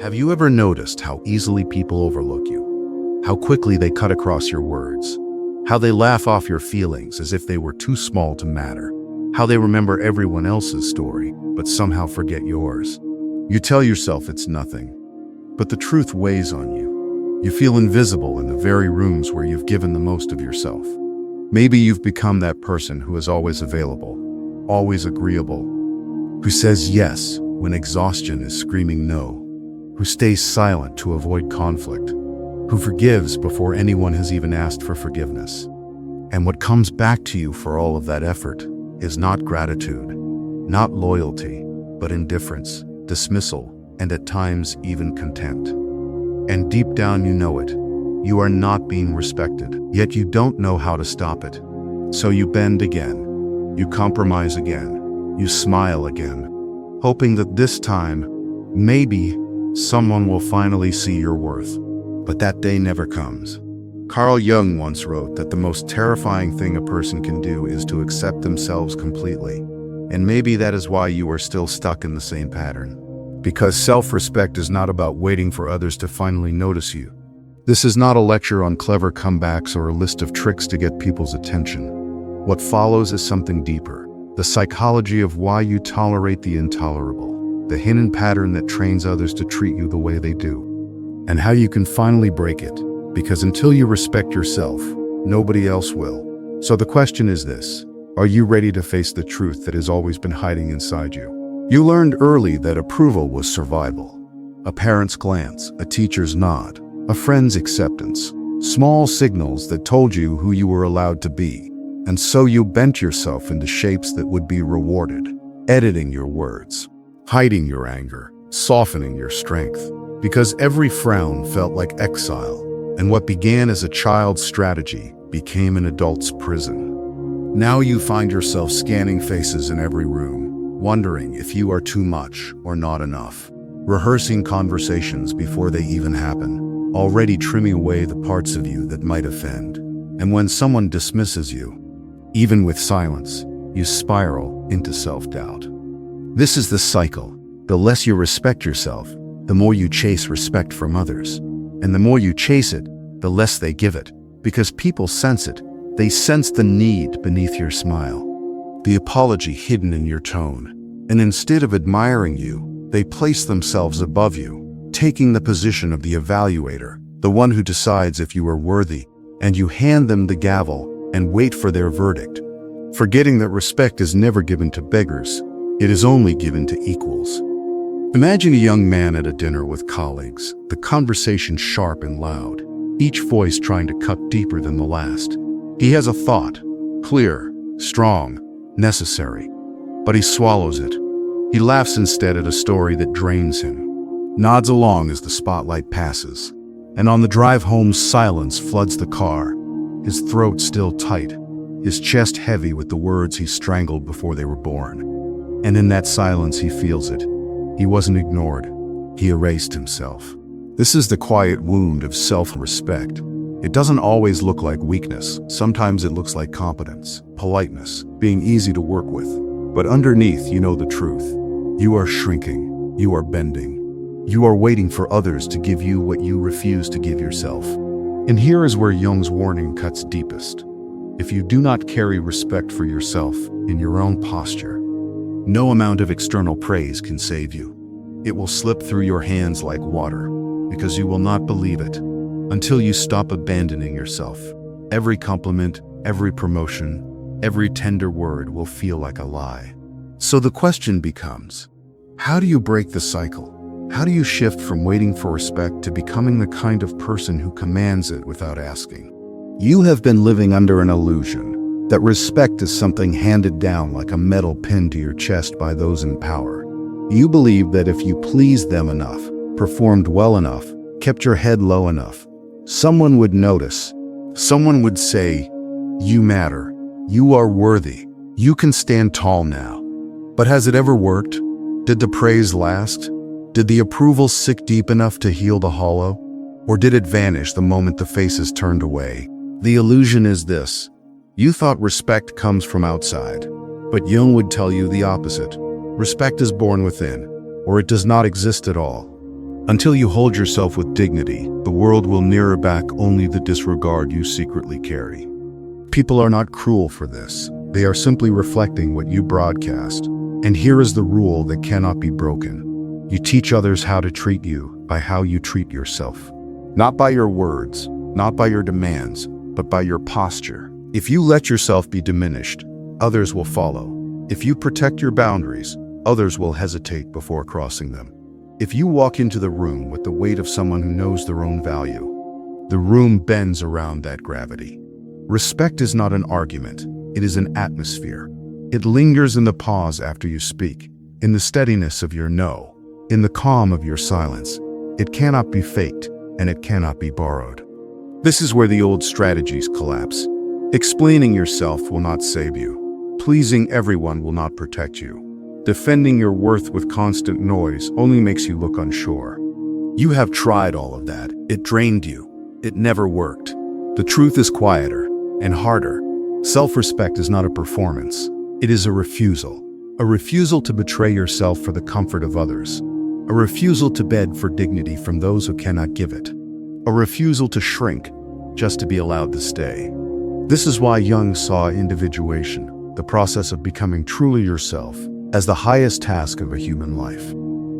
Have you ever noticed how easily people overlook you? How quickly they cut across your words? How they laugh off your feelings as if they were too small to matter? How they remember everyone else's story, but somehow forget yours? You tell yourself it's nothing, but the truth weighs on you. You feel invisible in the very rooms where you've given the most of yourself. Maybe you've become that person who is always available, always agreeable, who says yes when exhaustion is screaming no, who stays silent to avoid conflict, who forgives before anyone has even asked for forgiveness. And what comes back to you for all of that effort is not gratitude, not loyalty, but indifference, dismissal, and at times even contempt. And deep down you know it. You are not being respected, yet you don't know how to stop it. So you bend again, you compromise again, you smile again, hoping that this time, maybe, someone will finally see your worth. But that day never comes. Carl Jung once wrote that the most terrifying thing a person can do is to accept themselves completely. And maybe that is why you are still stuck in the same pattern. Because self-respect is not about waiting for others to finally notice you. This is not a lecture on clever comebacks or a list of tricks to get people's attention. What follows is something deeper. The psychology of why you tolerate the intolerable. The hidden pattern that trains others to treat you the way they do. And how you can finally break it. Because until you respect yourself, nobody else will. So the question is this: are you ready to face the truth that has always been hiding inside you? You learned early that approval was survival. A parent's glance, a teacher's nod, a friend's acceptance. Small signals that told you who you were allowed to be. And so you bent yourself into shapes that would be rewarded. Editing your words, hiding your anger, softening your strength. Because every frown felt like exile. And what began as a child's strategy became an adult's prison. Now you find yourself scanning faces in every room, wondering if you are too much or not enough, rehearsing conversations before they even happen, already trimming away the parts of you that might offend. And when someone dismisses you, even with silence, you spiral into self-doubt. This is the cycle. The less you respect yourself, the more you chase respect from others. And the more you chase it, the less they give it. Because people sense it. They sense the need beneath your smile, the apology hidden in your tone. And instead of admiring you, they place themselves above you, taking the position of the evaluator, the one who decides if you are worthy, and you hand them the gavel and wait for their verdict, forgetting that respect is never given to beggars. It is only given to equals. Imagine a young man at a dinner with colleagues, the conversation sharp and loud, each voice trying to cut deeper than the last. He has a thought, clear, strong, necessary, but he swallows it. He laughs instead at a story that drains him, nods along as the spotlight passes, and on the drive home silence floods the car, his throat still tight, his chest heavy with the words he strangled before they were born. And in that silence he feels it. He wasn't ignored. He erased himself. This is the quiet wound of self-respect. It doesn't always look like weakness. Sometimes it looks like competence, politeness, being easy to work with. But underneath, you know the truth. You are shrinking. You are bending. You are waiting for others to give you what you refuse to give yourself. And here is where Jung's warning cuts deepest. If you do not carry respect for yourself in your own posture, no amount of external praise can save you. It will slip through your hands like water, because you will not believe it until you stop abandoning yourself. Every compliment, every promotion, every tender word will feel like a lie. So the question becomes, how do you break the cycle? How do you shift from waiting for respect to becoming the kind of person who commands it without asking? You have been living under an illusion that respect is something handed down like a metal pin to your chest by those in power. You believe that if you pleased them enough, performed well enough, kept your head low enough, someone would notice. Someone would say, "You matter. You are worthy. You can stand tall now." But has it ever worked? Did the praise last? Did the approval sink deep enough to heal the hollow? Or did it vanish the moment the faces turned away? The illusion is this. You thought respect comes from outside, but Jung would tell you the opposite. Respect is born within, or it does not exist at all. Until you hold yourself with dignity, the world will mirror back only the disregard you secretly carry. People are not cruel for this. They are simply reflecting what you broadcast. And here is the rule that cannot be broken. You teach others how to treat you by how you treat yourself. Not by your words, not by your demands, but by your posture. If you let yourself be diminished, others will follow. If you protect your boundaries, others will hesitate before crossing them. If you walk into the room with the weight of someone who knows their own value, the room bends around that gravity. Respect is not an argument, it is an atmosphere. It lingers in the pause after you speak, in the steadiness of your no, in the calm of your silence. It cannot be faked, and it cannot be borrowed. This is where the old strategies collapse. Explaining yourself will not save you. Pleasing everyone will not protect you. Defending your worth with constant noise only makes you look unsure. You have tried all of that. It drained you. It never worked. The truth is quieter and harder. Self-respect is not a performance. It is a refusal. A refusal to betray yourself for the comfort of others. A refusal to beg for dignity from those who cannot give it. A refusal to shrink just to be allowed to stay. This is why Jung saw individuation, the process of becoming truly yourself, as the highest task of a human life.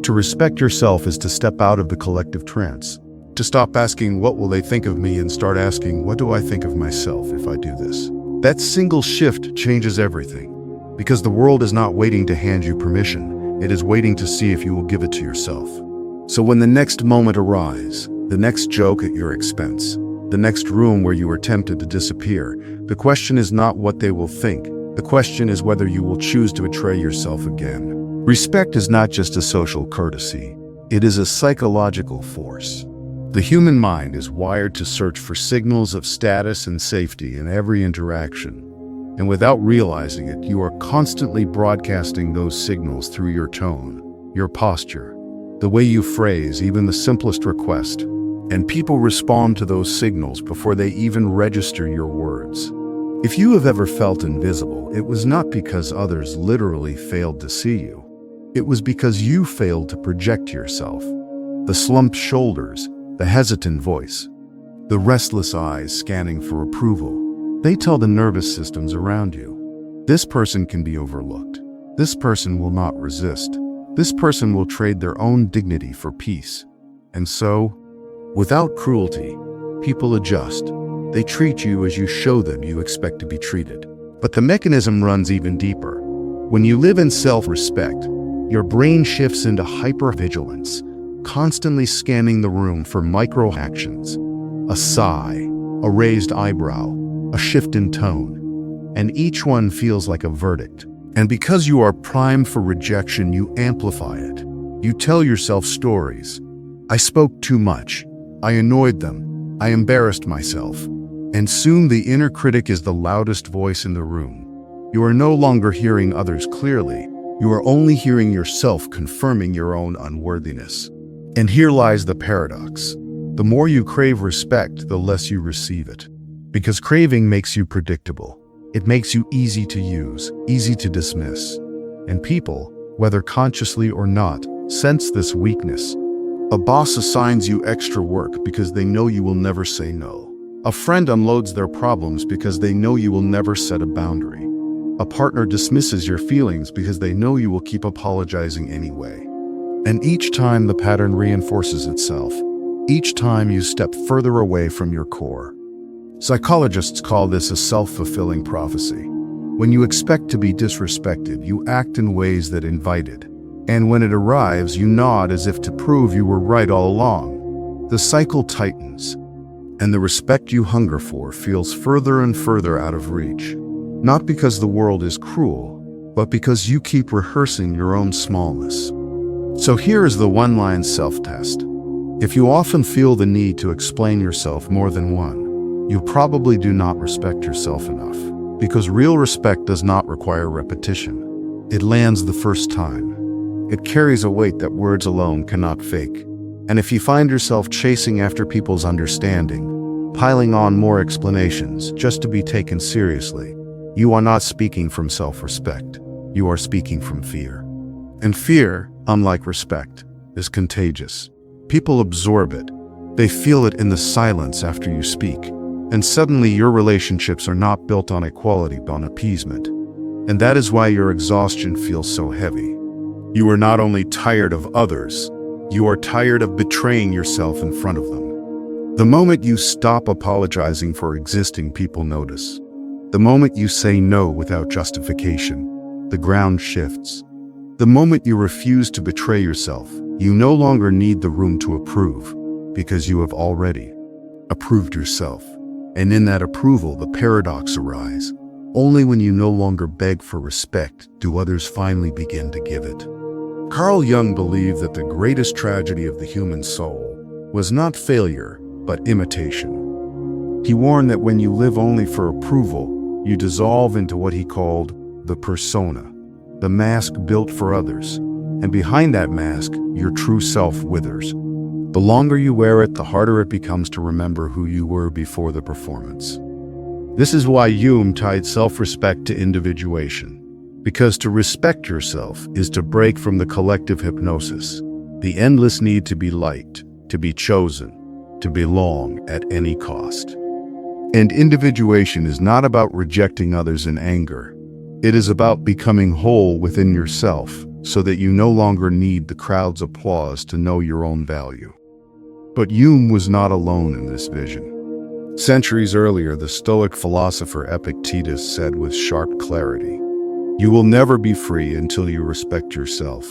To respect yourself is to step out of the collective trance, to stop asking what will they think of me and start asking what do I think of myself if I do this. That single shift changes everything, because the world is not waiting to hand you permission, it is waiting to see if you will give it to yourself. So when the next moment arrives, the next joke at your expense, the next room where you are tempted to disappear, the question is not what they will think. The question is whether you will choose to betray yourself again. Respect is not just a social courtesy. It is a psychological force. The human mind is wired to search for signals of status and safety in every interaction. And without realizing it, you are constantly broadcasting those signals through your tone, your posture, the way you phrase even the simplest request. And people respond to those signals before they even register your words. If you have ever felt invisible, it was not because others literally failed to see you. It was because you failed to project yourself. The slumped shoulders, the hesitant voice, the restless eyes scanning for approval, they tell the nervous systems around you. This person can be overlooked. This person will not resist. This person will trade their own dignity for peace. And so, without cruelty, people adjust. They treat you as you show them you expect to be treated. But the mechanism runs even deeper. When you live in self-respect, your brain shifts into hypervigilance, constantly scanning the room for micro-actions. A sigh, a raised eyebrow, a shift in tone, and each one feels like a verdict. And because you are primed for rejection, you amplify it. You tell yourself stories. I spoke too much. I annoyed them. I embarrassed myself. And soon the inner critic is the loudest voice in the room. You are no longer hearing others clearly. You are only hearing yourself confirming your own unworthiness. And here lies the paradox. The more you crave respect, the less you receive it. Because craving makes you predictable. It makes you easy to use, easy to dismiss. And people, whether consciously or not, sense this weakness. A boss assigns you extra work because they know you will never say no. A friend unloads their problems because they know you will never set a boundary. A partner dismisses your feelings because they know you will keep apologizing anyway. And each time the pattern reinforces itself. Each time you step further away from your core. Psychologists call this a self-fulfilling prophecy. When you expect to be disrespected, you act in ways that invite it. And when it arrives, you nod as if to prove you were right all along. The cycle tightens. And the respect you hunger for feels further and further out of reach. Not because the world is cruel, but because you keep rehearsing your own smallness. So here is the one-line self-test. If you often feel the need to explain yourself more than one, you probably do not respect yourself enough. Because real respect does not require repetition. It lands the first time. It carries a weight that words alone cannot fake. And if you find yourself chasing after people's understanding, piling on more explanations just to be taken seriously, you are not speaking from self-respect. You are speaking from fear. And fear, unlike respect, is contagious. People absorb it. They feel it in the silence after you speak. And suddenly your relationships are not built on equality but on appeasement. And that is why your exhaustion feels so heavy. You are not only tired of others, you are tired of betraying yourself in front of them. The moment you stop apologizing for existing, people notice. The moment you say no without justification, the ground shifts. The moment you refuse to betray yourself, you no longer need the room to approve, because you have already approved yourself. And in that approval, the paradox arises. Only when you no longer beg for respect do others finally begin to give it. Carl Jung believed that the greatest tragedy of the human soul was not failure, but imitation. He warned that when you live only for approval, you dissolve into what he called the persona, the mask built for others, and behind that mask, your true self withers. The longer you wear it, the harder it becomes to remember who you were before the performance. This is why Jung tied self-respect to individuation, because to respect yourself is to break from the collective hypnosis, the endless need to be liked, to be chosen, to belong at any cost. And individuation is not about rejecting others in anger. It is about becoming whole within yourself so that you no longer need the crowd's applause to know your own value. But Jung was not alone in this vision. Centuries earlier, the Stoic philosopher Epictetus said with sharp clarity, "You will never be free until you respect yourself."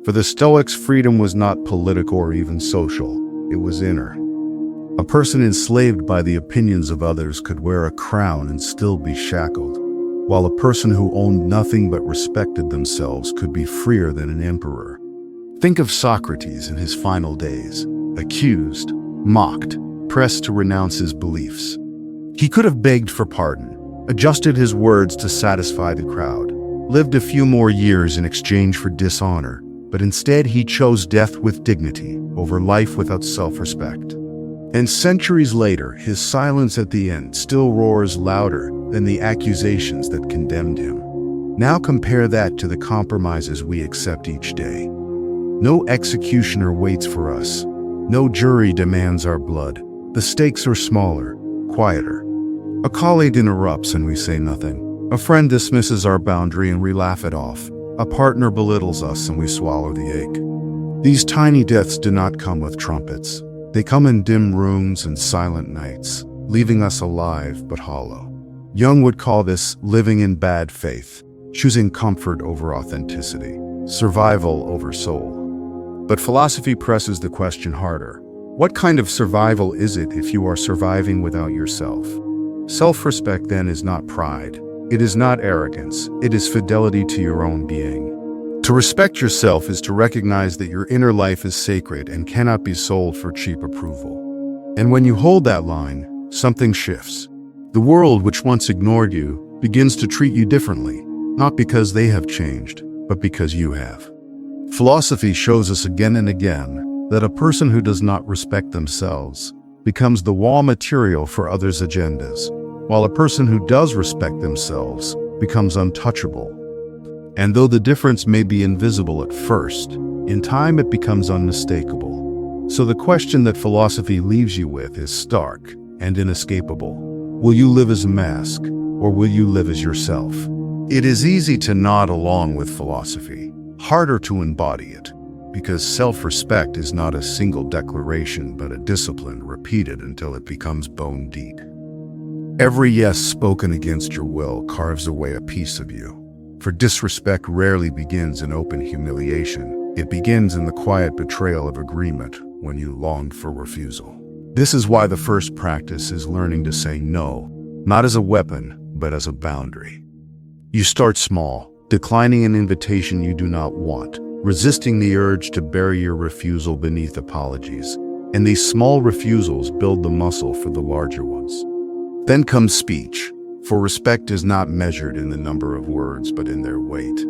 For the Stoics, freedom was not political or even social, it was inner. A person enslaved by the opinions of others could wear a crown and still be shackled, while a person who owned nothing but respected themselves could be freer than an emperor. Think of Socrates in his final days, accused, mocked, pressed to renounce his beliefs. He could have begged for pardon, adjusted his words to satisfy the crowd, lived a few more years in exchange for dishonor, but instead he chose death with dignity over life without self-respect. And centuries later, his silence at the end still roars louder than the accusations that condemned him. Now compare that to the compromises we accept each day. No executioner waits for us. No jury demands our blood. The stakes are smaller, quieter. A colleague interrupts and we say nothing. A friend dismisses our boundary and we laugh it off. A partner belittles us and we swallow the ache. These tiny deaths do not come with trumpets. They come in dim rooms and silent nights, leaving us alive but hollow. Jung would call this living in bad faith, choosing comfort over authenticity, survival over soul. But philosophy presses the question harder. What kind of survival is it if you are surviving without yourself? Self-respect then is not pride. It is not arrogance. It is fidelity to your own being. To respect yourself is to recognize that your inner life is sacred and cannot be sold for cheap approval. And when you hold that line, something shifts. The world, which once ignored you, begins to treat you differently, not because they have changed, but because you have. Philosophy shows us again and again that a person who does not respect themselves becomes the raw material for others' agendas, while a person who does respect themselves becomes untouchable. And though the difference may be invisible at first, in time it becomes unmistakable. So the question that philosophy leaves you with is stark and inescapable. Will you live as a mask, or will you live as yourself? It is easy to nod along with philosophy, harder to embody it, because self-respect is not a single declaration but a discipline repeated until it becomes bone deep. Every yes spoken against your will carves away a piece of you. For disrespect rarely begins in open humiliation. It begins in the quiet betrayal of agreement when you longed for refusal. This is why the first practice is learning to say no, not as a weapon, but as a boundary. You start small, declining an invitation you do not want, resisting the urge to bury your refusal beneath apologies. And these small refusals build the muscle for the larger ones. Then comes speech. For respect is not measured in the number of words, but in their weight.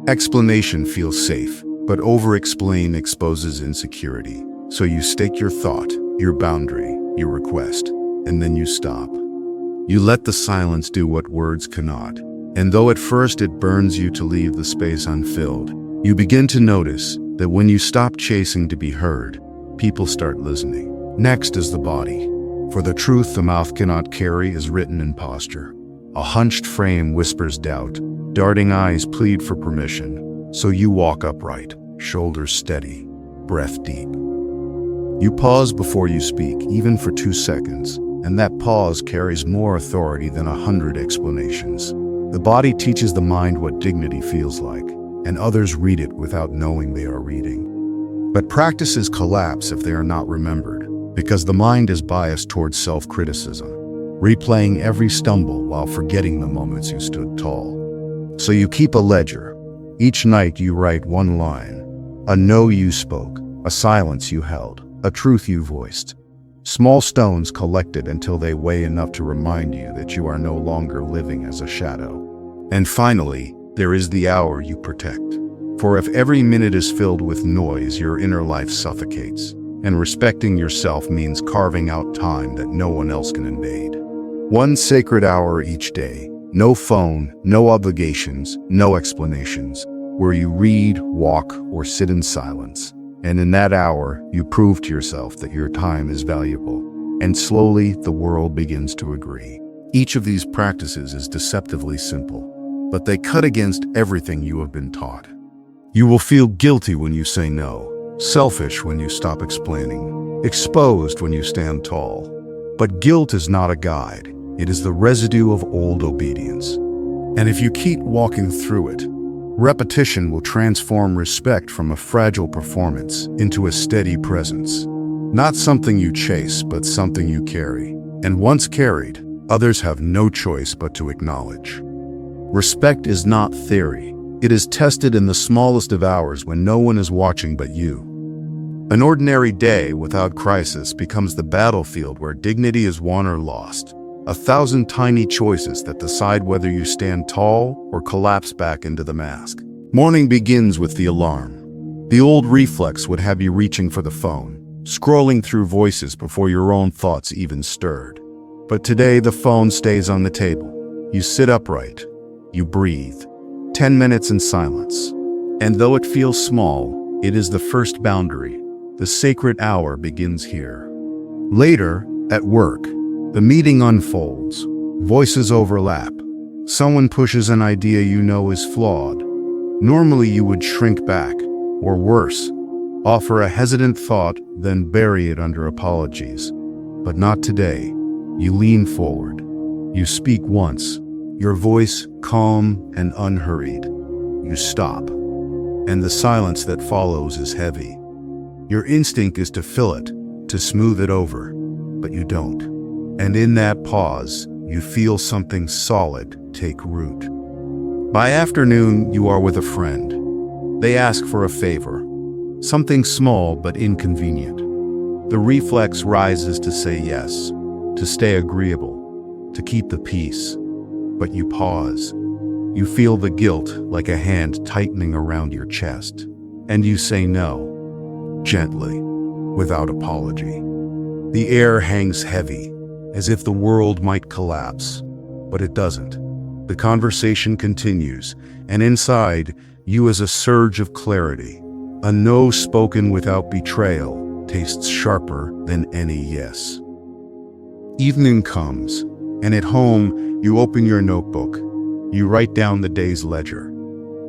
Explanation feels safe, but over-explain exposes insecurity. So you stake your thought, your boundary, your request, and then you stop. You let the silence do what words cannot. And though at first it burns you to leave the space unfilled, you begin to notice that when you stop chasing to be heard, people start listening. Next is the body. For the truth the mouth cannot carry is written in posture. A hunched frame whispers doubt. Darting eyes plead for permission. So you walk upright, shoulders steady, breath deep. You pause before you speak, even for 2 seconds, and that pause carries more authority than 100 explanations. The body teaches the mind what dignity feels like, and others read it without knowing they are reading. But practices collapse if they are not remembered, because the mind is biased towards self-criticism, replaying every stumble while forgetting the moments you stood tall. So you keep a ledger. Each night you write one line, a no you spoke, a silence you held, a truth you voiced. Small stones collected until they weigh enough to remind you that you are no longer living as a shadow. And finally, there is the hour you protect. For if every minute is filled with noise, your inner life suffocates. And respecting yourself means carving out time that no one else can invade. One sacred hour each day, no phone, no obligations, no explanations, where you read, walk, or sit in silence. And in that hour, you prove to yourself that your time is valuable. And slowly, the world begins to agree. Each of these practices is deceptively simple, but they cut against everything you have been taught. You will feel guilty when you say no, selfish when you stop explaining, exposed when you stand tall. But guilt is not a guide. It is the residue of old obedience. And if you keep walking through it, repetition will transform respect from a fragile performance into a steady presence. Not something you chase, but something you carry. And once carried, others have no choice but to acknowledge. Respect is not theory. It is tested in the smallest of hours when no one is watching but you. An ordinary day without crisis becomes the battlefield where dignity is won or lost. 1,000 tiny choices that decide whether you stand tall or collapse back into the mask. Morning begins with the alarm. The old reflex would have you reaching for the phone, scrolling through voices before your own thoughts even stirred. But today the phone stays on the table. You sit upright. You breathe. 10 minutes in silence. And though it feels small, it is the first boundary. The sacred hour begins here. Later, at work, the meeting unfolds. Voices overlap. Someone pushes an idea you know is flawed. Normally you would shrink back, or worse, offer a hesitant thought, then bury it under apologies. But not today. You lean forward. You speak once, your voice calm and unhurried. You stop. And the silence that follows is heavy. Your instinct is to fill it, to smooth it over, but you don't. And in that pause, you feel something solid take root. By afternoon, you are with a friend. They ask for a favor, something small but inconvenient. The reflex rises to say yes, to stay agreeable, to keep the peace. But you pause. You feel the guilt like a hand tightening around your chest. And you say no, gently, without apology. The air hangs heavy, as if the world might collapse, but it doesn't. The conversation continues, and inside, you is a surge of clarity. A no spoken without betrayal tastes sharper than any yes. Evening comes, and at home, you open your notebook. You write down the day's ledger,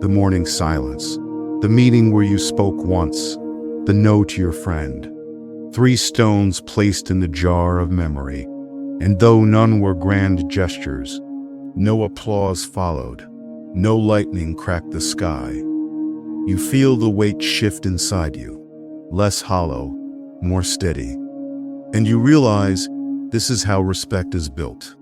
the morning silence, the meeting where you spoke once, the no to your friend. 3 stones placed in the jar of memory. And though none were grand gestures, no applause followed, no lightning cracked the sky. You feel the weight shift inside you, less hollow, more steady. And you realize this is how respect is built,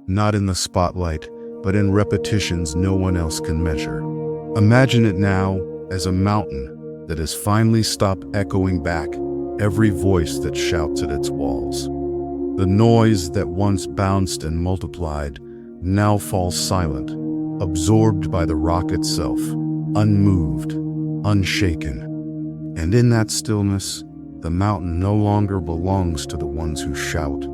not in the spotlight, but in repetitions no one else can measure. Imagine it now as a mountain that has finally stopped echoing back every voice that shouts at its walls. The noise that once bounced and multiplied now falls silent, absorbed by the rock itself, unmoved, unshaken. And in that stillness, the mountain no longer belongs to the ones who shout.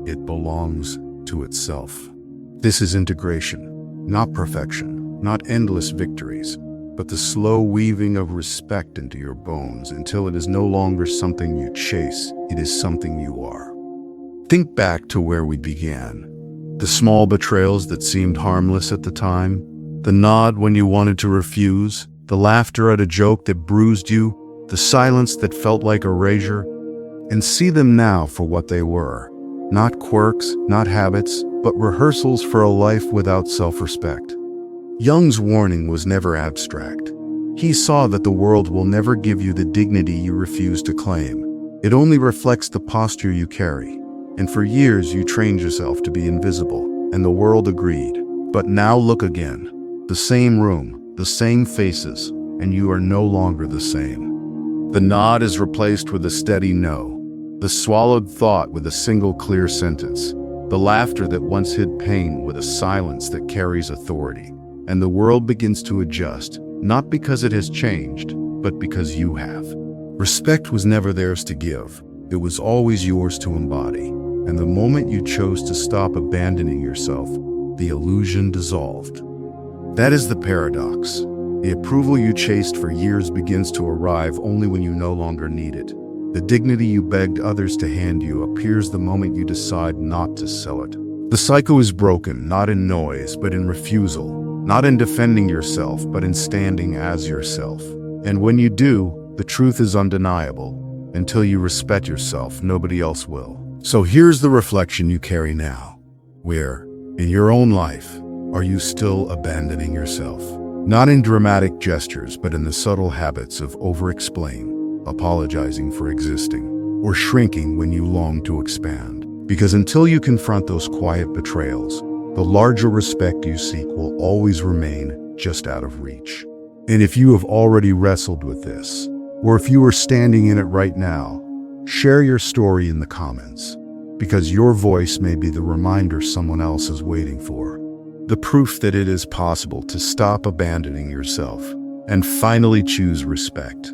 It belongs to itself. This is integration, not perfection, not endless victories, but the slow weaving of respect into your bones until it is no longer something you chase, it is something you are. Think back to where we began. The small betrayals that seemed harmless at the time, the nod when you wanted to refuse, the laughter at a joke that bruised you, the silence that felt like erasure, and see them now for what they were. Not quirks, not habits, but rehearsals for a life without self-respect. Jung's warning was never abstract. He saw that the world will never give you the dignity you refuse to claim. It only reflects the posture you carry. And for years you trained yourself to be invisible, and the world agreed. But now look again. The same room, the same faces, and you are no longer the same. The nod is replaced with a steady no. The swallowed thought with a single clear sentence. The laughter that once hid pain with a silence that carries authority. And the world begins to adjust, not because it has changed, but because you have. Respect was never theirs to give. It was always yours to embody. And the moment you chose to stop abandoning yourself, the illusion dissolved. That is the paradox. The approval you chased for years begins to arrive only when you no longer need it. The dignity you begged others to hand you appears the moment you decide not to sell it. The cycle is broken, not in noise, but in refusal. Not in defending yourself, but in standing as yourself. And when you do, the truth is undeniable. Until you respect yourself, nobody else will. So here's the reflection you carry now. Where, in your own life, are you still abandoning yourself? Not in dramatic gestures, but in the subtle habits of over-explain, apologizing for existing, or shrinking when you long to expand. Because until you confront those quiet betrayals, the larger respect you seek will always remain just out of reach. And if you have already wrestled with this, or if you are standing in it right now, share your story in the comments, because your voice may be the reminder someone else is waiting for. The proof that it is possible to stop abandoning yourself and finally choose respect.